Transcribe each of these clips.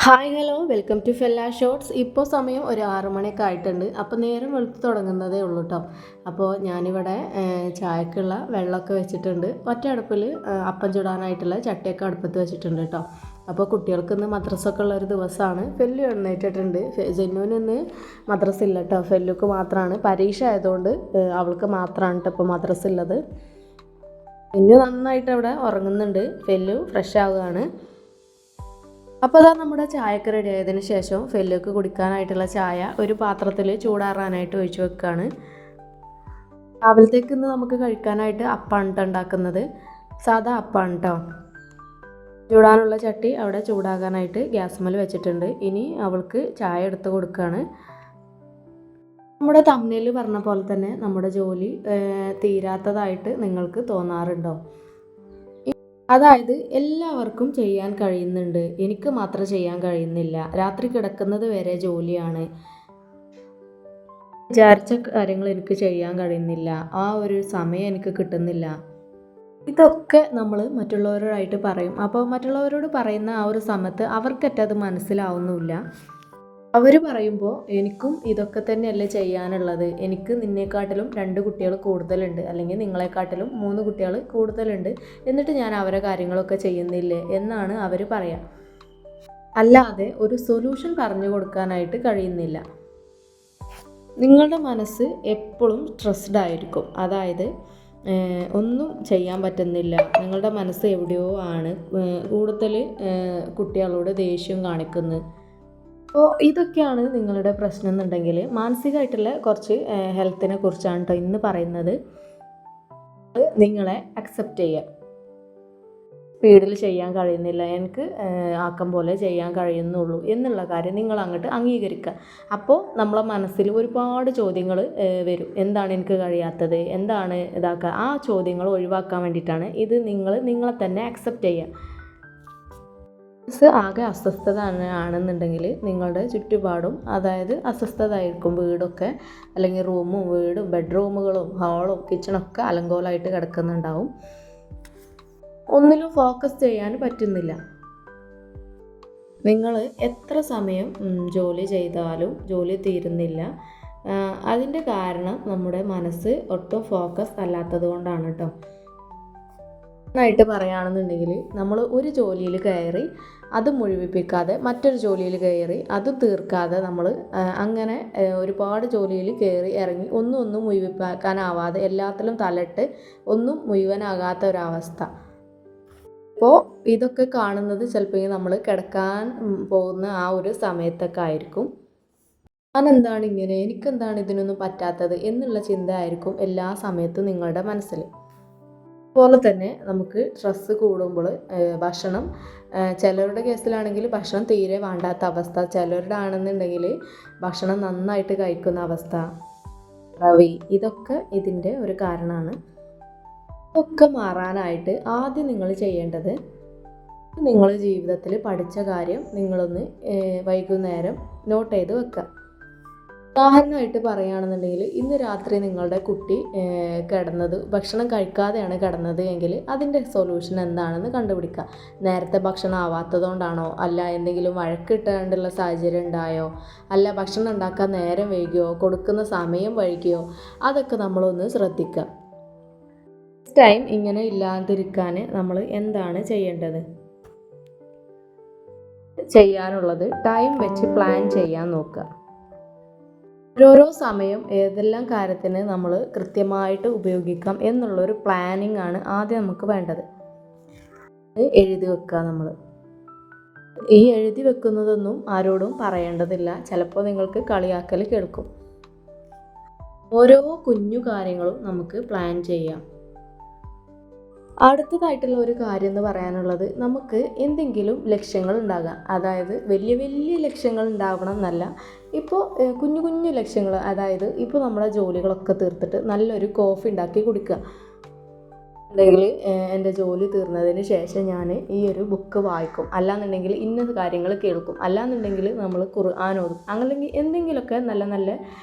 Hi hello welcome to fella shorts. ഇപ്പോൾ സമയം ഒരു 6 മണിയൊക്കെ ആയിട്ടുണ്ട്. അപ്പോൾ നേരം വെളുത്ത് തുടങ്ങുന്നതേ ഉള്ളൂ കേട്ടോ. അപ്പോൾ ഞാനിവിടെ ചായക്കുള്ള വെള്ളമൊക്കെ വെച്ചിട്ടുണ്ട്. ഒറ്റ അടുപ്പിൽ അപ്പം ചുടാനായിട്ടുള്ള ചട്ടിയൊക്കെ അടുപ്പത്ത് വെച്ചിട്ടുണ്ട് കേട്ടോ. അപ്പോൾ കുട്ടികൾക്ക് ഇന്ന് മദ്രസൊക്കെ ഉള്ളൊരു ദിവസമാണ്. ഫെല്ലു എഴുന്നേറ്റിട്ടുണ്ട്. ജെന്നുവിന് ഇന്ന് മദ്രസ ഇല്ല കേട്ടോ. ഫെല്ലുക്ക് മാത്രമാണ് പരീക്ഷ ആയതുകൊണ്ട് അവൾക്ക് മാത്രമാണ് കേട്ടോ ഇപ്പോൾ മദ്രസ ഉള്ളത്. ഫെല്ലു നന്നായിട്ട് അവിടെ ഉറങ്ങുന്നുണ്ട്. ഫെല്ലു ഫ്രഷ് ആവുകയാണ്. അപ്പോൾ അതാ നമ്മുടെ ചായക്ക് റെഡി ആയതിനു ശേഷം ഫെല്ലുക്ക് കുടിക്കാനായിട്ടുള്ള ചായ ഒരു പാത്രത്തിൽ ചൂടാറാനായിട്ട് ഒഴിച്ചു വെക്കുകയാണ്. രാവിലത്തേക്ക് ഇന്ന് നമുക്ക് കഴിക്കാനായിട്ട് അപ്പാണ് കേട്ടോ ഉണ്ടാക്കുന്നത്. സാധാ അപ്പാണ് കേട്ടോ. ചൂടാനുള്ള ചട്ടി അവിടെ ചൂടാകാനായിട്ട് ഗ്യാസ്മേൽ വെച്ചിട്ടുണ്ട്. ഇനി അവൾക്ക് ചായ എടുത്ത് കൊടുക്കുകയാണ്. നമ്മുടെ തമ്മിൽ പറഞ്ഞ പോലെ തന്നെ നമ്മുടെ ജോലി തീരാത്തതായിട്ട് നിങ്ങൾക്ക് തോന്നാറുണ്ടോ? അതായത് എല്ലാവർക്കും ചെയ്യാൻ കഴിയുന്നുണ്ട്, എനിക്ക് മാത്രം ചെയ്യാൻ കഴിയുന്നില്ല, രാത്രി കിടക്കുന്നത് വരെ ജോലിയാണ്, വിചാരിച്ച കാര്യങ്ങൾ എനിക്ക് ചെയ്യാൻ കഴിയുന്നില്ല, ആ ഒരു സമയം എനിക്ക് കിട്ടുന്നില്ല. ഇതൊക്കെ നമ്മൾ മറ്റുള്ളവരോടായിട്ട് പറയും. അപ്പോൾ മറ്റുള്ളവരോട് പറയുന്ന ആ ഒരു സമയത്ത് അവർക്കറ്റത് മനസ്സിലാവുന്നില്ല. അവർ പറയുമ്പോൾ എനിക്കും ഇതൊക്കെ തന്നെയല്ലേ ചെയ്യാനുള്ളത്, എനിക്ക് നിന്നെക്കാട്ടിലും 2 കുട്ടികൾ കൂടുതലുണ്ട്, അല്ലെങ്കിൽ നിങ്ങളെക്കാട്ടിലും 3 കുട്ടികൾ കൂടുതലുണ്ട്, എന്നിട്ട് ഞാൻ അവരെ കാര്യങ്ങളൊക്കെ ചെയ്യുന്നില്ലേ എന്നാണ് അവർ പറയുക. അല്ലാതെ ഒരു സൊല്യൂഷൻ പറഞ്ഞു കൊടുക്കാനായിട്ട് കഴിയുന്നില്ല. നിങ്ങളുടെ മനസ്സ് എപ്പോഴും സ്ട്രെസ്ഡ് ആയിരിക്കും. അതായത് ഒന്നും ചെയ്യാൻ പറ്റുന്നില്ല, നിങ്ങളുടെ മനസ്സ് എവിടെയോ ആണ്. കൂടുതൽ കുട്ടികളോട് ദേഷ്യം കാണിക്കുന്നത്. അപ്പോൾ ഇതൊക്കെയാണ് നിങ്ങളുടെ പ്രശ്നം എന്നുണ്ടെങ്കിൽ മാനസികമായിട്ടുള്ള കുറച്ച് ഹെൽത്തിനെ കുറിച്ചാണ് കേട്ടോ ഇന്ന് പറയുന്നത്. നിങ്ങളെ അക്സെപ്റ്റ് ചെയ്യുക. സ്പീഡിൽ ചെയ്യാൻ കഴിയുന്നില്ല, എനിക്ക് ആക്കം പോലെ ചെയ്യാൻ കഴിയുന്നുള്ളൂ എന്നുള്ള കാര്യം നിങ്ങൾ അങ്ങോട്ട് അംഗീകരിക്കുക. അപ്പോൾ നമ്മളെ മനസ്സിൽ ഒരുപാട് ചോദ്യങ്ങൾ വരും. എന്താണ് എനിക്ക് കഴിയാത്തത്, എന്താണ് ഇതാക്കുക, ആ ചോദ്യങ്ങൾ ഒഴിവാക്കാൻ വേണ്ടിയിട്ടാണ് ഇത്. നിങ്ങളെ തന്നെ അക്സെപ്റ്റ് ചെയ്യുക. മനസ്സ് ആകെ അസ്വസ്ഥത ആണെന്നുണ്ടെങ്കിൽ നിങ്ങളുടെ ചുറ്റുപാടും അതായത് അസ്വസ്ഥത ആയിരിക്കും. വീടൊക്കെ അല്ലെങ്കിൽ റൂമും വീടും ബെഡ്റൂമുകളും ഹാളും കിച്ചണൊക്കെ അലങ്കോലമായിട്ട് കിടക്കുന്നുണ്ടാവും. ഒന്നിലും ഫോക്കസ് ചെയ്യാൻ പറ്റുന്നില്ല. നിങ്ങൾ എത്ര സമയം ജോലി ചെയ്താലും ജോലി തീരുന്നില്ല. അതിൻ്റെ കാരണം നമ്മുടെ മനസ്സ് ഒട്ടും ഫോക്കസ് അല്ലാത്തത് കൊണ്ടാണ് കേട്ടോ. ായിട്ട് പറയുകയാണെന്നുണ്ടെങ്കിൽ നമ്മൾ ഒരു ജോലിയിൽ കയറി അത് മുഴുവിപ്പിക്കാതെ മറ്റൊരു ജോലിയിൽ കയറി അത് തീർക്കാതെ നമ്മൾ അങ്ങനെ ഒരുപാട് ജോലിയിൽ കയറി ഇറങ്ങി ഒന്നും മുഴുവിപ്പാക്കാനാവാതെ എല്ലാത്തിലും തലയിട്ട് ഒന്നും മുഴുവനാകാത്ത ഒരവസ്ഥ. അപ്പോൾ ഇതൊക്കെ കാണുന്നത് ചിലപ്പോൾ നമ്മൾ കിടക്കാൻ പോകുന്ന ആ ഒരു സമയത്തൊക്കെ ആയിരിക്കും. ഞാനെന്താണ് ഇങ്ങനെ, എനിക്കെന്താണ് ഇതിനൊന്നും പറ്റാത്തത് എന്നുള്ള ചിന്ത ആയിരിക്കും എല്ലാ സമയത്തും നിങ്ങളുടെ മനസ്സിൽ. അതുപോലെ തന്നെ നമുക്ക് സ്ട്രെസ്സ് കൂടുമ്പോൾ ഭക്ഷണം, ചിലരുടെ കേസിലാണെങ്കിൽ ഭക്ഷണം തീരെ വേണ്ടാത്ത അവസ്ഥ, ചിലരുടെ ആണെന്നുണ്ടെങ്കിൽ ഭക്ഷണം നന്നായിട്ട് കഴിക്കുന്ന അവസ്ഥ, റവി, ഇതൊക്കെ ഇതിൻ്റെ ഒരു കാരണമാണ്. ഇതൊക്കെ മാറാനായിട്ട് ആദ്യം നിങ്ങൾ ചെയ്യേണ്ടത്, നിങ്ങൾ ജീവിതത്തിൽ പഠിച്ച കാര്യം നിങ്ങളൊന്ന് വൈകുന്നേരം നോട്ട് ചെയ്ത് വെക്കുക. ഉദാഹരണമായിട്ട് പറയുകയാണെന്നുണ്ടെങ്കിൽ ഇന്ന് രാത്രി നിങ്ങളുടെ കുട്ടി ഭക്ഷണം കഴിക്കാതെയാണ് കിടന്നത് എങ്കിൽ അതിൻ്റെ സൊല്യൂഷൻ എന്താണെന്ന് കണ്ടുപിടിക്കുക. നേരത്തെ ഭക്ഷണം ആവാത്തതുകൊണ്ടാണോ, അല്ല എന്തെങ്കിലും വഴക്കിട്ടാണ്ടുള്ള സാഹചര്യം ഉണ്ടായോ, അല്ല ഭക്ഷണം ഉണ്ടാക്കാൻ നേരം വൈകിയോ, കൊടുക്കുന്ന സമയം വൈകിയോ, അതൊക്കെ നമ്മളൊന്ന് ശ്രദ്ധിക്കുക. നെക്സ്റ്റ് ടൈം ഇങ്ങനെ ഇല്ലാതിരിക്കാൻ നമ്മൾ എന്താണ് ചെയ്യേണ്ടത്? ചെയ്യാനുള്ളത് ടൈം വെച്ച് പ്ലാൻ ചെയ്യാൻ നോക്കുക. ഓരോരോ സമയം ഏതെല്ലാം കാര്യത്തിന് നമ്മൾ കൃത്യമായിട്ട് ഉപയോഗിക്കാം എന്നുള്ളൊരു പ്ലാനിങ് ആണ് ആദ്യം നമുക്ക് വേണ്ടത്. എഴുതി വെക്കുക. നമ്മൾ ഈ എഴുതി വെക്കുന്നതൊന്നും ആരോടും പറയേണ്ടതില്ല. ചിലപ്പോൾ നിങ്ങൾക്ക് കളിയാക്കൽ കേൾക്കും. ഓരോ കുഞ്ഞു കാര്യങ്ങളും നമുക്ക് പ്ലാൻ ചെയ്യാം. അടുത്തതായിട്ടുള്ള ഒരു കാര്യം എന്ന് പറയാനുള്ളത്, നമുക്ക് എന്തെങ്കിലും ലക്ഷ്യങ്ങൾ ഉണ്ടാകാം. അതായത് വലിയ വലിയ ലക്ഷ്യങ്ങൾ ഉണ്ടാവണം എന്നല്ല, ഇപ്പോൾ കുഞ്ഞു കുഞ്ഞു ലക്ഷ്യങ്ങൾ. അതായത് ഇപ്പോൾ നമ്മുടെ ജോലികളൊക്കെ തീർത്തിട്ട് നല്ലൊരു കോഫി ഉണ്ടാക്കി കുടിക്കുക. അല്ലെങ്കിൽ എൻ്റെ ജോലി തീർന്നതിന് ശേഷം ഞാൻ ഈ ഒരു ബുക്ക് വായിക്കും, അല്ലാന്നുണ്ടെങ്കിൽ ഇന്ന കാര്യങ്ങൾ കേൾക്കും, അല്ലാന്നുണ്ടെങ്കിൽ നമ്മൾ ഖുർആൻ ഓതും, അല്ലെങ്കിൽ എന്തെങ്കിലുമൊക്കെ നല്ല നല്ല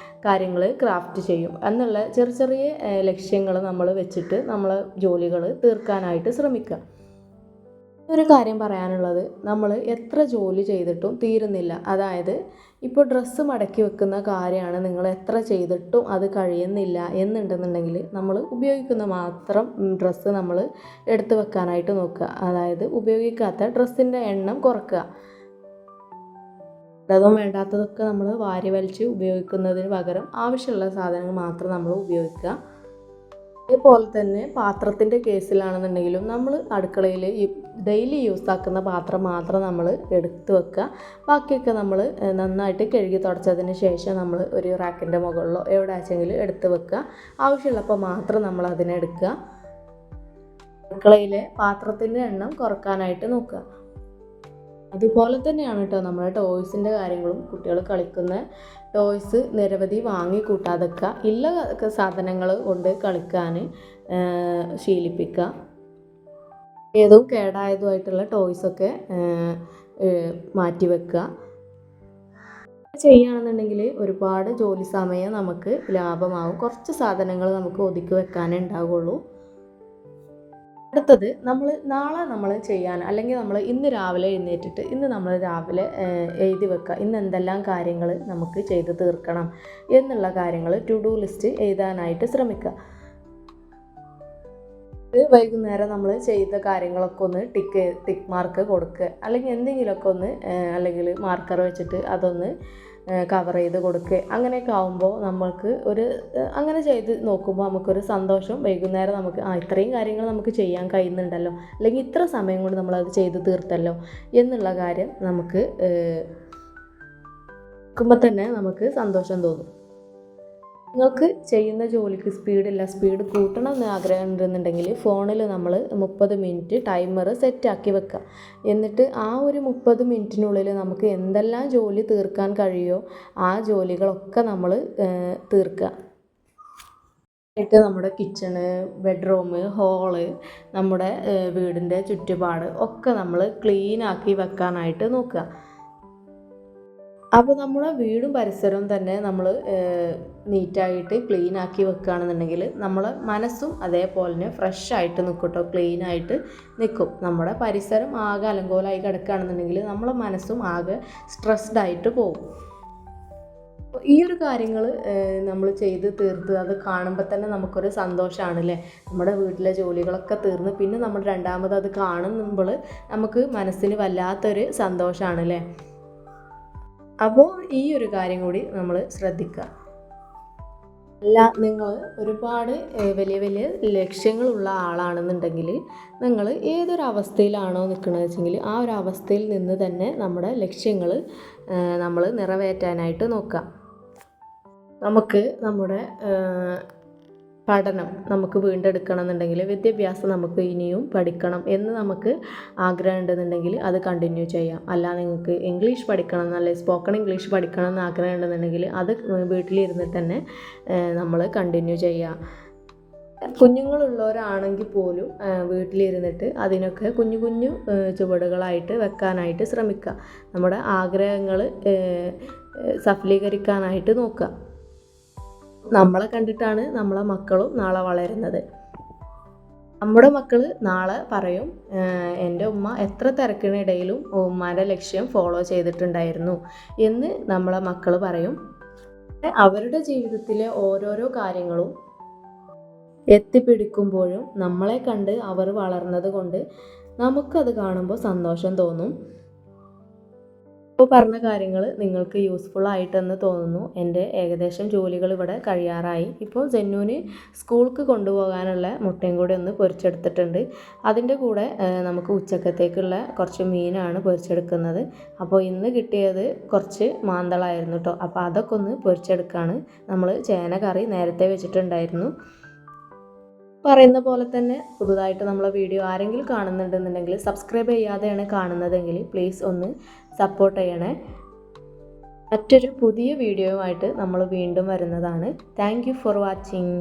കാര്യങ്ങൾ ക്രാഫ്റ്റ് ചെയ്യും എന്നുള്ള ചെറിയ ചെറിയ ലക്ഷ്യങ്ങൾ നമ്മൾ വെച്ചിട്ട് നമ്മളെ ജോലികൾ തീർക്കാനായിട്ട് ശ്രമിക്കുക. ഒരു കാര്യം പറയാനുള്ളത്, നമ്മൾ എത്ര ജോലി ചെയ്തിട്ടും തീരുന്നില്ല. അതായത് ഇപ്പോൾ ഡ്രസ്സ് മടക്കി വെക്കുന്ന കാര്യമാണ്, നിങ്ങൾ എത്ര ചെയ്തിട്ടും അത് കഴിയുന്നില്ല എന്നുണ്ടെന്നുണ്ടെങ്കിൽ നമ്മൾ ഉപയോഗിക്കുന്ന മാത്രം ഡ്രസ്സ് നമ്മൾ എടുത്തു വെക്കാനായിട്ട് നോക്കുക. അതായത് ഉപയോഗിക്കാത്ത ഡ്രസ്സിൻ്റെ എണ്ണം കുറക്കുക. അതും വേണ്ടാത്തതൊക്കെ നമ്മൾ വാരി വലിച്ച് ഉപയോഗിക്കുന്നതിന് പകരം ആവശ്യമുള്ള സാധനങ്ങൾ മാത്രം നമ്മൾ ഉപയോഗിക്കുക. അതേപോലെ തന്നെ പാത്രത്തിൻ്റെ കേസിലാണെന്നുണ്ടെങ്കിലും നമ്മൾ അടുക്കളയിൽ ഈ ഡെയിലി യൂസ് ആക്കുന്ന പാത്രം മാത്രം നമ്മൾ എടുത്ത് വെക്കുക. ബാക്കിയൊക്കെ നമ്മൾ നന്നായിട്ട് കഴുകി തുടച്ചതിന് ശേഷം നമ്മൾ ഒരു റാക്കിൻ്റെ മുകളിലോ എവിടെ വെച്ചെങ്കിലും എടുത്ത് വെക്കുക. ആവശ്യമുള്ളപ്പോൾ മാത്രം നമ്മൾ അതിനെ എടുക്കുക. അടുക്കളയിലെ പാത്രത്തിൻ്റെ എണ്ണം കുറക്കാനായിട്ട് നോക്കുക. അതുപോലെ തന്നെയാണ് കേട്ടോ നമ്മുടെ ടോയ്സിൻ്റെ കാര്യങ്ങളും. കുട്ടികൾ കളിക്കുന്ന ടോയ്സ് നിരവധി വാങ്ങി കൂട്ടാതെക്കുക. ഇല്ല സാധനങ്ങൾ കൊണ്ട് കളിക്കാൻ ശീലിപ്പിക്കുക. ഏതും കേടായതുമായിട്ടുള്ള ടോയ്സൊക്കെ മാറ്റി വെക്കുക. ചെയ്യുകയാണെന്നുണ്ടെങ്കിൽ ഒരുപാട് ജോലി സമയം നമുക്ക് ലാഭമാവും. കുറച്ച് സാധനങ്ങൾ നമുക്ക് ഒതുക്കി വെക്കാനേ ഉണ്ടാവുകയുള്ളൂ. അടുത്തത് നാളെ നമ്മൾ ചെയ്യാൻ, അല്ലെങ്കിൽ നമ്മൾ ഇന്ന് രാവിലെ എഴുന്നേറ്റിട്ട് ഇന്ന് നമ്മൾ രാവിലെ എഴുതി വെക്കുക ഇന്ന് എന്തെല്ലാം കാര്യങ്ങൾ നമുക്ക് ചെയ്ത് തീർക്കണം എന്നുള്ള കാര്യങ്ങൾ ടു ഡു ലിസ്റ്റ് എഴുതാനായിട്ട് ശ്രമിക്കുക. വൈകുന്നേരം നമ്മൾ ചെയ്ത കാര്യങ്ങളൊക്കെ ഒന്ന് ടിക്ക് മാർക്ക് കൊടുക്കുക. അല്ലെങ്കിൽ എന്തെങ്കിലുമൊക്കെ ഒന്ന് അല്ലെങ്കിൽ മാർക്കർ വെച്ചിട്ട് അതൊന്ന് കവർ ചെയ്ത് കൊടുക്കുക. അങ്ങനെയൊക്കെ ആകുമ്പോൾ നമ്മൾക്ക് അങ്ങനെ ചെയ്ത് നോക്കുമ്പോൾ നമുക്കൊരു സന്തോഷം. വൈകുന്നേരം നമുക്ക് ഇത്രയും കാര്യങ്ങൾ നമുക്ക് ചെയ്യാൻ കഴിയുന്നുണ്ടല്ലോ, അല്ലെങ്കിൽ ഇത്ര സമയം കൊണ്ട് നമ്മളത് ചെയ്ത് തീർത്തല്ലോ എന്നുള്ള കാര്യം നമുക്ക് നോക്കുമ്പോൾ തന്നെ നമുക്ക് സന്തോഷം തോന്നും. നിങ്ങൾക്ക് ചെയ്യുന്ന ജോലിക്ക് സ്പീഡ് കൂട്ടണം എന്ന് ആഗ്രഹം ഉണ്ടെന്നുണ്ടെങ്കിൽ ഫോണിൽ നമ്മൾ 30 മിനിറ്റ് ടൈമർ സെറ്റാക്കി വെക്കുക. എന്നിട്ട് ആ ഒരു 30 മിനിറ്റിനുള്ളിൽ നമുക്ക് എന്തെല്ലാം ജോലി തീർക്കാൻ കഴിയുമോ ആ ജോലികളൊക്കെ നമ്മൾ തീർക്കുക. ആയിട്ട് നമ്മുടെ കിച്ചണ്, ബെഡ്റൂം, ഹോള്, നമ്മുടെ വീടിൻ്റെ ചുറ്റുപാട് ഒക്കെ നമ്മൾ ക്ലീനാക്കി വെക്കാനായിട്ട് നോക്കുക. അപ്പോൾ നമ്മുടെ വീടും പരിസരവും തന്നെ നമ്മൾ നീറ്റായിട്ട് ക്ലീനാക്കി വെക്കുകയാണെന്നുണ്ടെങ്കിൽ നമ്മളെ മനസ്സും അതേപോലെ തന്നെ ഫ്രഷായിട്ട് നിൽക്കും കേട്ടോ, ക്ലീനായിട്ട് നിൽക്കും. നമ്മുടെ പരിസരം ആകെ അലങ്കോലമായി കിടക്കുകയാണെന്നുണ്ടെങ്കിൽ നമ്മളെ മനസ്സും ആകെ സ്ട്രെസ്ഡായിട്ട് പോകും. ഈ ഒരു കാര്യങ്ങൾ നമ്മൾ ചെയ്ത് തീർത്ത് അത് കാണുമ്പോൾ തന്നെ നമുക്കൊരു സന്തോഷമാണല്ലേ. നമ്മുടെ വീട്ടിലെ ജോലികളൊക്കെ തീർന്ന് പിന്നെ നമ്മൾ രണ്ടാമത് അത് കാണുമ്പോൾ നമുക്ക് മനസ്സിന് വല്ലാത്തൊരു സന്തോഷമാണല്ലേ. അപ്പോൾ ഈ ഒരു കാര്യം കൂടി നമ്മൾ ശ്രദ്ധിക്കുക. നിങ്ങൾ ഒരുപാട് വലിയ വലിയ ലക്ഷ്യങ്ങളുള്ള ആളാണെന്നുണ്ടെങ്കിൽ നിങ്ങൾ ഏതൊരവസ്ഥയിലാണോ നിൽക്കുന്നത് വെച്ചെങ്കിൽ ആ ഒരു അവസ്ഥയിൽ നിന്ന് തന്നെ നമ്മുടെ ലക്ഷ്യങ്ങൾ നമ്മൾ നിറവേറ്റാനായിട്ട് നോക്കുക. നമുക്ക് നമ്മുടെ പഠനം നമുക്ക് വീണ്ടെടുക്കണം എന്നുണ്ടെങ്കിൽ, വിദ്യാഭ്യാസം നമുക്ക് ഇനിയും പഠിക്കണം എന്ന് നമുക്ക് ആഗ്രഹം ഉണ്ടെന്നുണ്ടെങ്കിൽ അത് കണ്ടിന്യൂ ചെയ്യാം. അല്ല നിങ്ങൾക്ക് ഇംഗ്ലീഷ് പഠിക്കണം എന്നല്ലേ, സ്പോക്കൺ ഇംഗ്ലീഷ് പഠിക്കണം എന്ന് ആഗ്രഹം ഉണ്ടെന്നുണ്ടെങ്കിൽ അത് വീട്ടിലിരുന്നിട്ട് തന്നെ നമ്മൾ കണ്ടിന്യൂ ചെയ്യാം. കുഞ്ഞുങ്ങളുള്ളവരാണെങ്കിൽ പോലും വീട്ടിലിരുന്നിട്ട് അതിനൊക്കെ കുഞ്ഞു കുഞ്ഞു ചുവടുകളായിട്ട് വെക്കാനായിട്ട് ശ്രമിക്കുക. നമ്മുടെ ആഗ്രഹങ്ങൾ സഫലീകരിക്കാനായിട്ട് നോക്കുക. നമ്മളെ കണ്ടിട്ടാണ് നമ്മളെ മക്കളും നാളെ വളരുന്നത്. നമ്മുടെ മക്കൾ നാളെ പറയും, എൻ്റെ ഉമ്മ എത്ര തിരക്കിനിടയിലും ഉമ്മാൻ്റെ ലക്ഷ്യം ഫോളോ ചെയ്തിട്ടുണ്ടായിരുന്നു എന്ന് നമ്മളെ മക്കൾ പറയും. അവരുടെ ജീവിതത്തിലെ ഓരോരോ കാര്യങ്ങളും എത്തിപ്പിടിക്കുമ്പോഴും നമ്മളെ കണ്ട് അവർ വളർന്നത് കൊണ്ട് നമുക്കത് കാണുമ്പോൾ സന്തോഷം തോന്നും. ഇപ്പോൾ പറഞ്ഞ കാര്യങ്ങൾ നിങ്ങൾക്ക് യൂസ്ഫുൾ ആയിട്ടെന്ന് തോന്നുന്നു. എൻ്റെ ഏകദേശം ജോലികൾ ഇവിടെ കഴിയാറായി. ഇപ്പോൾ ജെന്നൂന് സ്കൂൾക്ക് കൊണ്ടുപോകാനുള്ള മുട്ടയും കൂടി ഒന്ന് പൊരിച്ചെടുത്തിട്ടുണ്ട്. അതിൻ്റെ കൂടെ നമുക്ക് ഉച്ചക്കത്തേക്കുള്ള കുറച്ച് മീനാണ് പൊരിച്ചെടുക്കുന്നത്. അപ്പോൾ ഇന്ന് കിട്ടിയത് കുറച്ച് മാന്തളായിരുന്നു കേട്ടോ. അപ്പോൾ അതൊക്കെ ഒന്ന് പൊരിച്ചെടുക്കുകയാണ്. നമ്മൾ ചേന കറി നേരത്തെ വെച്ചിട്ടുണ്ടായിരുന്നു. പറയുന്ന പോലെ തന്നെ പുതുതായിട്ട് നമ്മളെ വീഡിയോ ആരെങ്കിലും കാണുന്നുണ്ടെന്നുണ്ടെങ്കിൽ സബ്സ്ക്രൈബ് ചെയ്യാതെയാണ് കാണുന്നതെങ്കിൽ പ്ലീസ് ഒന്ന് സപ്പോർട്ട് ചെയ്യണേ. മറ്റൊരു പുതിയ വീഡിയോയുമായിട്ട് നമ്മൾ വീണ്ടും വരുന്നതാണ്. Thank you for watching.